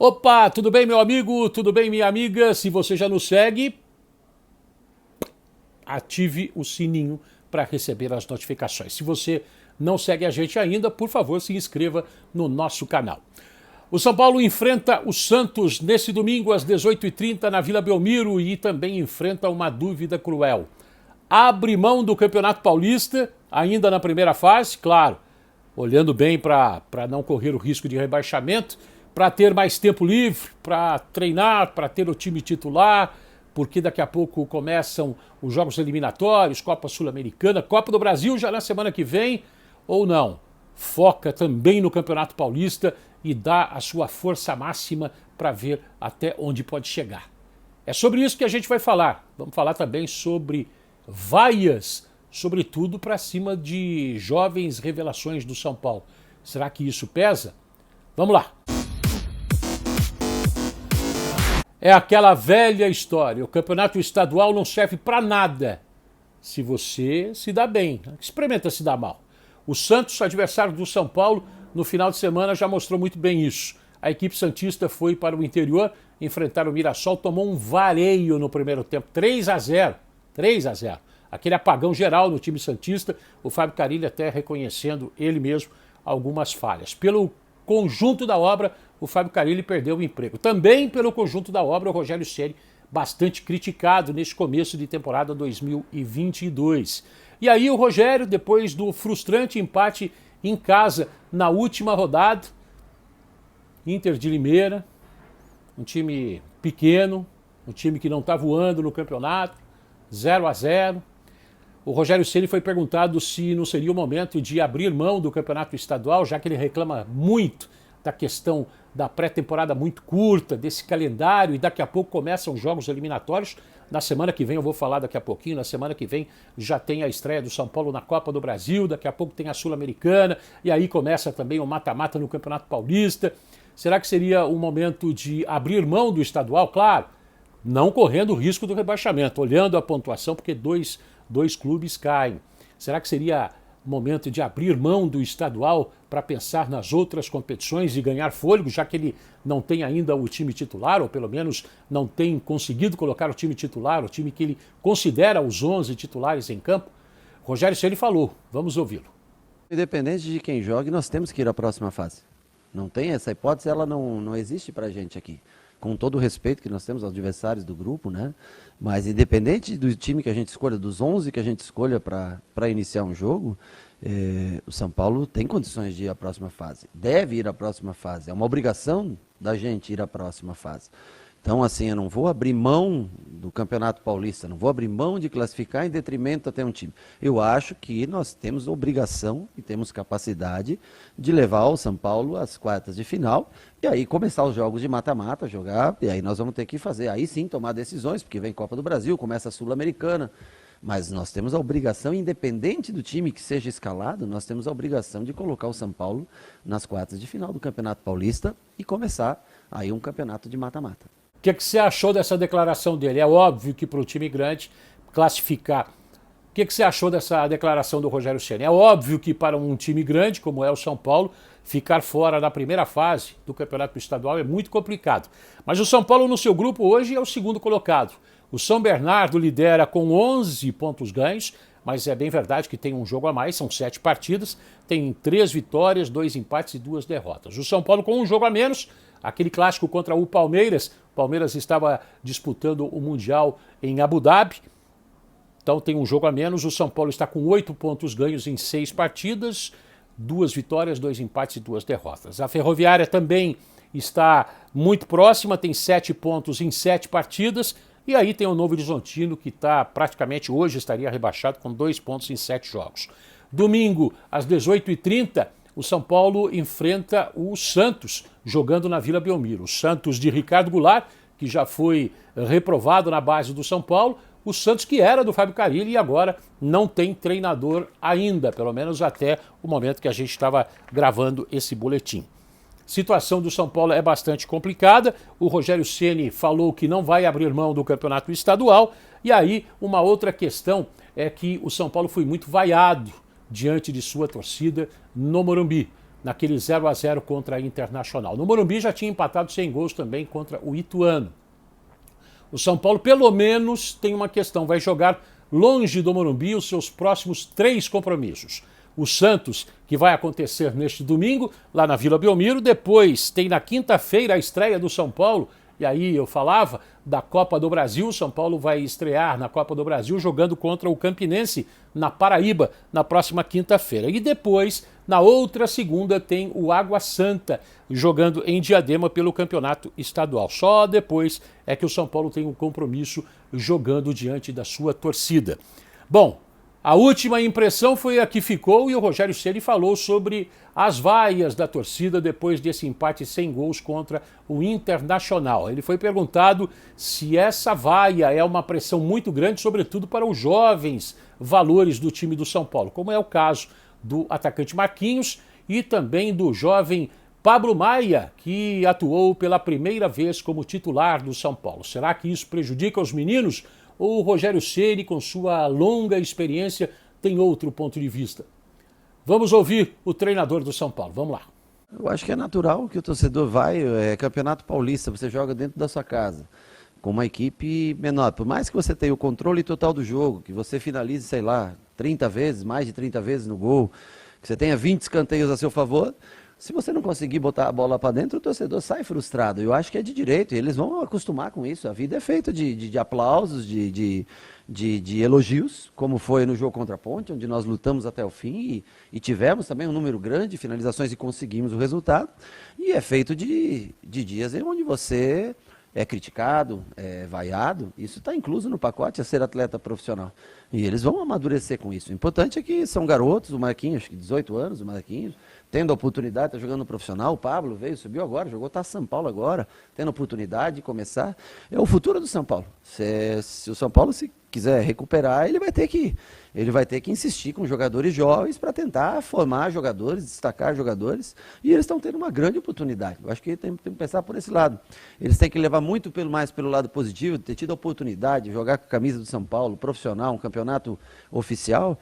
Opa, tudo bem, meu amigo? Tudo bem, minha amiga? Se você já nos segue, ative o sininho para receber as notificações. Se você não segue a gente ainda, por favor, se inscreva no nosso canal. O São Paulo enfrenta o Santos nesse domingo às 18h30 na Vila Belmiro e também enfrenta uma dúvida cruel. Abre mão do Campeonato Paulista, ainda na primeira fase, claro, olhando bem para não correr o risco de rebaixamento, para ter mais tempo livre, para treinar, para ter o time titular, porque daqui a pouco começam os jogos eliminatórios, Copa Sul-Americana, Copa do Brasil já na semana que vem, ou não. Foca também no Campeonato Paulista e dá a sua força máxima para ver até onde pode chegar. É sobre isso que a gente vai falar. Vamos falar também sobre vaias, sobretudo para cima de jovens revelações do São Paulo. Será que isso pesa? Vamos lá. É aquela velha história, o campeonato estadual não serve para nada se você se dá bem, experimenta se dar mal. O Santos, adversário do São Paulo, no final de semana já mostrou muito bem isso. A equipe santista foi para o interior enfrentar o Mirassol, tomou um vareio no primeiro tempo, 3-0, 3-0. Aquele apagão geral no time santista, o Fábio Carille até reconhecendo ele mesmo algumas falhas. Pelo conjunto da obra, o Fábio Carille perdeu o emprego. Também pelo conjunto da obra, o Rogério Ceni, bastante criticado nesse começo de temporada 2022. E aí o Rogério, depois do frustrante empate em casa na última rodada, Inter de Limeira, um time pequeno, um time que não está voando no campeonato, 0-0. O Rogério Ceni foi perguntado se não seria o momento de abrir mão do campeonato estadual, já que ele reclama muito da questão da pré-temporada muito curta, desse calendário, e daqui a pouco começam os jogos eliminatórios. Na semana que vem, eu vou falar daqui a pouquinho, na semana que vem já tem a estreia do São Paulo na Copa do Brasil, daqui a pouco tem a Sul-Americana, e aí começa também o mata-mata no Campeonato Paulista. Será que seria o momento de abrir mão do estadual? Claro, não correndo o risco do rebaixamento, olhando a pontuação, porque dois clubes caem. Será que seria momento de abrir mão do estadual para pensar nas outras competições e ganhar fôlego, já que ele não tem ainda o time titular, ou pelo menos não tem conseguido colocar o time titular, o time que ele considera os 11 titulares em campo? Rogério Ceni falou, vamos ouvi-lo. Independente de quem jogue, nós temos que ir à próxima fase. Não tem essa hipótese, ela não existe para a gente aqui. Com todo o respeito que nós temos aos adversários do grupo, né? Mas independente do time que a gente escolha, dos 11 que a gente escolha para iniciar um jogo, o São Paulo tem condições de ir à próxima fase. Deve ir à próxima fase. É uma obrigação da gente ir à próxima fase. Então, assim, eu não vou abrir mão do Campeonato Paulista, não vou abrir mão de classificar em detrimento até um time. Eu acho que nós temos obrigação e temos capacidade de levar o São Paulo às quartas de final e aí começar os jogos de mata-mata, jogar, e aí nós vamos ter que fazer, aí sim tomar decisões, porque vem Copa do Brasil, começa a Sul-Americana, mas nós temos a obrigação, independente do time que seja escalado, nós temos a obrigação de colocar o São Paulo nas quartas de final do Campeonato Paulista e começar aí um campeonato de mata-mata. O que você achou dessa declaração dele? É óbvio que para o time grande classificar. O que você achou dessa declaração do Rogério Ceni? É óbvio que para um time grande, como é o São Paulo, ficar fora da primeira fase do Campeonato Estadual é muito complicado. Mas o São Paulo no seu grupo hoje é o segundo colocado. O São Bernardo lidera com 11 pontos ganhos, mas é bem verdade que tem um jogo a mais, são 7 partidas, tem 3 vitórias, 2 empates e 2 derrotas. O São Paulo com um jogo a menos, aquele clássico contra o Palmeiras. O Palmeiras estava disputando o Mundial em Abu Dhabi, então tem um jogo a menos. O São Paulo está com 8 pontos ganhos em 6 partidas, 2 vitórias, 2 empates e 2 derrotas. A Ferroviária também está muito próxima, tem 7 pontos em 7 partidas, e aí tem o Novo Horizontino, que está praticamente hoje estaria rebaixado com 2 pontos em 7 jogos. Domingo, às 18h30, o São Paulo enfrenta o Santos, jogando na Vila Belmiro. O Santos de Ricardo Goulart, que já foi reprovado na base do São Paulo. O Santos que era do Fábio Carille e agora não tem treinador ainda, pelo menos até o momento que a gente estava gravando esse boletim. Situação do São Paulo é bastante complicada. O Rogério Ceni falou que não vai abrir mão do campeonato estadual. E aí uma outra questão é que o São Paulo foi muito vaiado diante de sua torcida no Morumbi. naquele 0-0 contra a Internacional. No Morumbi já tinha empatado sem gols também contra o Ituano. O São Paulo, pelo menos, tem uma questão, vai jogar longe do Morumbi os seus próximos 3 compromissos. O Santos, que vai acontecer neste domingo, lá na Vila Belmiro. Depois tem na quinta-feira a estreia do São Paulo. E aí eu falava da Copa do Brasil. O São Paulo vai estrear na Copa do Brasil jogando contra o Campinense na Paraíba na próxima quinta-feira. E depois, na outra segunda, tem o Água Santa jogando em Diadema pelo Campeonato Estadual. Só depois é que o São Paulo tem um compromisso jogando diante da sua torcida. Bom, a última impressão foi a que ficou e o Rogério Ceni falou sobre as vaias da torcida depois desse empate sem gols contra o Internacional. Ele foi perguntado se essa vaia é uma pressão muito grande, sobretudo para os jovens valores do time do São Paulo, como é o caso do atacante Marquinhos e também do jovem Pablo Maia, que atuou pela primeira vez como titular do São Paulo. Será que isso prejudica os meninos? Ou o Rogério Ceni, com sua longa experiência, tem outro ponto de vista? Vamos ouvir o treinador do São Paulo. Vamos lá. Eu acho que é natural que o torcedor vai, Campeonato Paulista, você joga dentro da sua casa, com uma equipe menor. Por mais que você tenha o controle total do jogo, que você finalize, sei lá, 30 vezes, mais de 30 vezes no gol, que você tenha 20 escanteios a seu favor, se você não conseguir botar a bola para dentro, o torcedor sai frustrado. Eu acho que é de direito, e eles vão acostumar com isso. A vida é feita de aplausos, de elogios, como foi no jogo contra a Ponte, onde nós lutamos até o fim e tivemos também um número grande de finalizações e conseguimos o resultado. E é feito de dias em onde você é criticado, é vaiado. Isso está incluso no pacote a ser atleta profissional. E eles vão amadurecer com isso. O importante é que são garotos, o Marquinhos, acho que 18 anos, o Marquinhos, tendo a oportunidade, está jogando no profissional. O Pablo veio, subiu agora, jogou, está São Paulo agora, tendo a oportunidade de começar. É o futuro do São Paulo. Se o São Paulo se quiser recuperar, ele vai ter que insistir com jogadores jovens para tentar formar jogadores, destacar jogadores. E eles estão tendo uma grande oportunidade. Eu acho que tem que pensar por esse lado. Eles têm que levar muito mais pelo lado positivo, ter tido a oportunidade de jogar com a camisa do São Paulo, profissional, um campeonato oficial.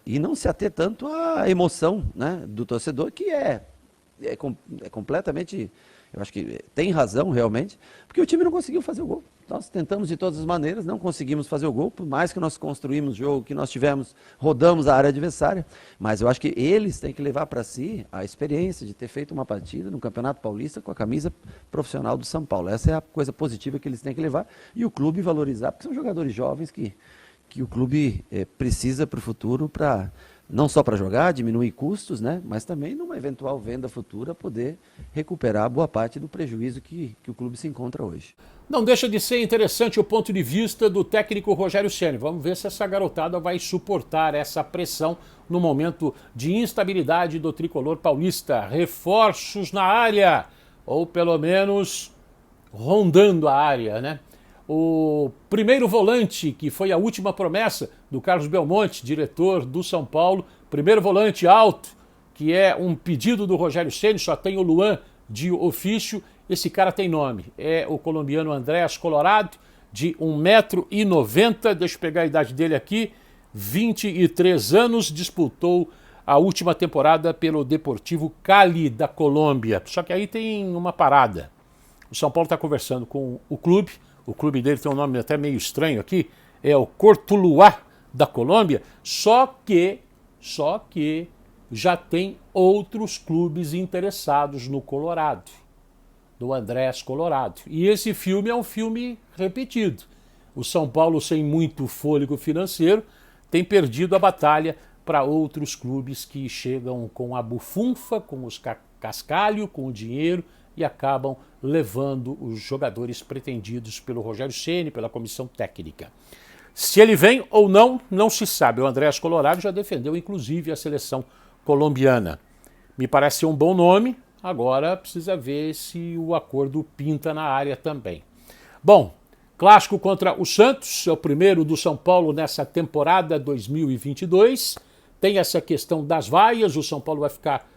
E não se ater tanto à emoção, né, do torcedor, que é completamente, eu acho que tem razão realmente, porque o time não conseguiu fazer o gol. Nós tentamos de todas as maneiras, não conseguimos fazer o gol, por mais que nós construímos o jogo, que nós tivemos, rodamos a área adversária, mas eu acho que eles têm que levar para si a experiência de ter feito uma partida no Campeonato Paulista com a camisa profissional do São Paulo. Essa é a coisa positiva que eles têm que levar, e o clube valorizar, porque são jogadores jovens que o clube precisa para o futuro, não só para jogar, diminuir custos, né, mas também numa eventual venda futura poder recuperar boa parte do prejuízo que o clube se encontra hoje. Não deixa de ser interessante o ponto de vista do técnico Rogério Ceni. Vamos ver se essa garotada vai suportar essa pressão no momento de instabilidade do tricolor paulista. Reforços na área, ou pelo menos rondando a área, né? O primeiro volante, que foi a última promessa do Carlos Belmonte, diretor do São Paulo, primeiro volante alto, que é um pedido do Rogério Ceni, só tem o Luan de ofício. Esse cara tem nome, é o colombiano Andrés Colorado, de 1,90 m, deixa eu pegar a idade dele aqui, 23 anos, disputou a última temporada pelo Deportivo Cali da Colômbia. Só que aí tem uma parada. O São Paulo está conversando com o clube dele tem um nome até meio estranho aqui, é o Cortuluá da Colômbia, só que já tem outros clubes interessados no Colorado, do Andrés Colorado. E esse filme é um filme repetido. O São Paulo, sem muito fôlego financeiro, tem perdido a batalha para outros clubes que chegam com a bufunfa, com os cascalho, com o dinheiro e acabam levando os jogadores pretendidos pelo Rogério Ceni, pela comissão técnica. Se ele vem ou não, não se sabe. O Andrés Colorado já defendeu, inclusive, a seleção colombiana. Me parece ser um bom nome, agora precisa ver se o acordo pinta na área também. Bom, clássico contra o Santos, é o primeiro do São Paulo nessa temporada 2022. Tem essa questão das vaias, o São Paulo vai ficar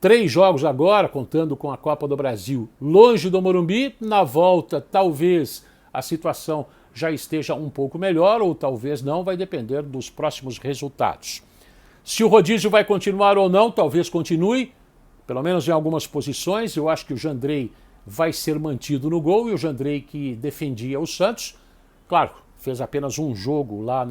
3 jogos agora, contando com a Copa do Brasil, longe do Morumbi. Na volta, talvez a situação já esteja um pouco melhor, ou talvez não, vai depender dos próximos resultados. Se o rodízio vai continuar ou não, talvez continue, pelo menos em algumas posições. Eu acho que o Jandrei vai ser mantido no gol, e o Jandrei, que defendia o Santos, claro, fez apenas um jogo lá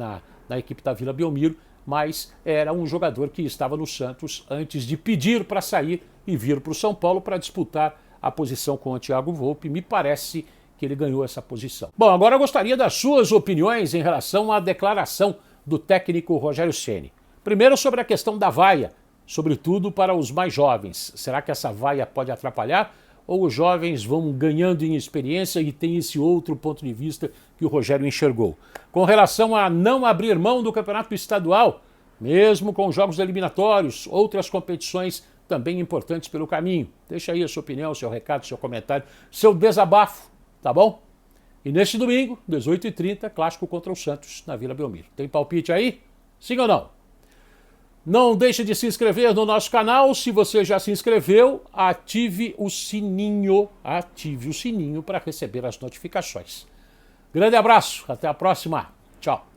na equipe da Vila Belmiro, mas era um jogador que estava no Santos antes de pedir para sair e vir para o São Paulo para disputar a posição com o Thiago Volpi. Me parece que ele ganhou essa posição. Bom, agora eu gostaria das suas opiniões em relação à declaração do técnico Rogério Ceni. Primeiro, sobre a questão da vaia, sobretudo para os mais jovens. Será que essa vaia pode atrapalhar? Ou os jovens vão ganhando em experiência e tem esse outro ponto de vista que o Rogério enxergou? Com relação a não abrir mão do campeonato estadual, mesmo com jogos eliminatórios, outras competições também importantes pelo caminho. Deixa aí a sua opinião, seu recado, seu comentário, seu desabafo, tá bom? E neste domingo, 18h30, clássico contra o Santos na Vila Belmiro. Tem palpite aí? Sim ou não? Não deixe de se inscrever no nosso canal. Se você já se inscreveu, ative o sininho para receber as notificações. Grande abraço, até a próxima. Tchau.